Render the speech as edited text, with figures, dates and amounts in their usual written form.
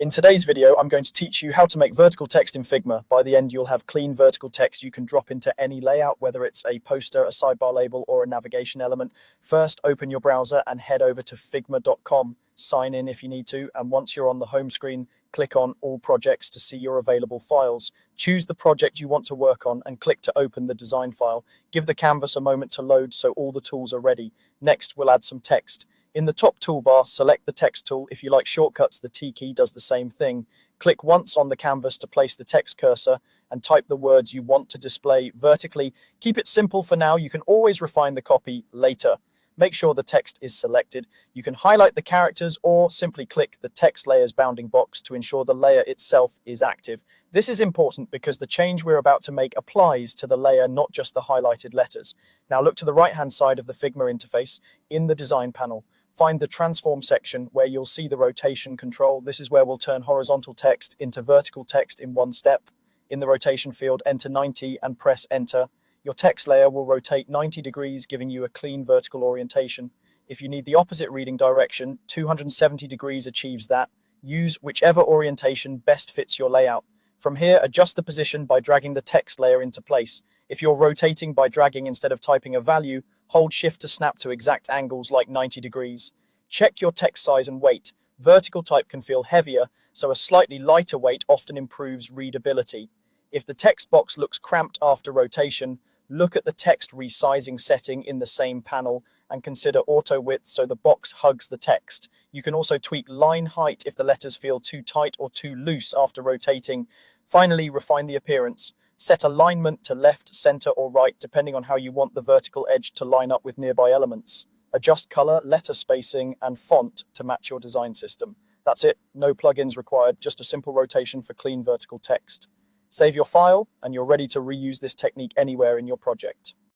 In today's video, I'm going to teach you how to make vertical text in Figma. By the end, you'll have clean vertical text you can drop into any layout, whether it's a poster, a sidebar label, or a navigation element. First, open your browser and head over to figma.com. Sign in if you need to, and once you're on the home screen, click on All Projects to see your available files. Choose the project you want to work on and click to open the design file. Give the canvas a moment to load so all the tools are ready. Next, we'll add some text. In the top toolbar, select the text tool. If you like shortcuts, the T key does the same thing. Click once on the canvas to place the text cursor and type the words you want to display vertically. Keep it simple for now. You can always refine the copy later. Make sure the text is selected. You can highlight the characters or simply click the text layer's bounding box to ensure the layer itself is active. This is important because the change we're about to make applies to the layer, not just the highlighted letters. Now look to the right-hand side of the Figma interface in the design panel. Find the transform section where you'll see the rotation control. This is where we'll turn horizontal text into vertical text in one step. In the rotation field, enter 90 and press enter. Your text layer will rotate 90 degrees, giving you a clean vertical orientation. If you need the opposite reading direction, 270 degrees achieves that. Use whichever orientation best fits your layout. From here, adjust the position by dragging the text layer into place. If you're rotating by dragging instead of typing a value, hold Shift to snap to exact angles like 90 degrees. Check your text size and weight. Vertical type can feel heavier, so a slightly lighter weight often improves readability. If the text box looks cramped after rotation, look at the text resizing setting in the same panel and consider auto width so the box hugs the text. You can also tweak line height if the letters feel too tight or too loose after rotating. Finally, refine the appearance. Set alignment to left, center, or right, depending on how you want the vertical edge to line up with nearby elements. Adjust color, letter spacing, and font to match your design system. That's it, no plugins required, just a simple rotation for clean vertical text. Save your file, and you're ready to reuse this technique anywhere in your project.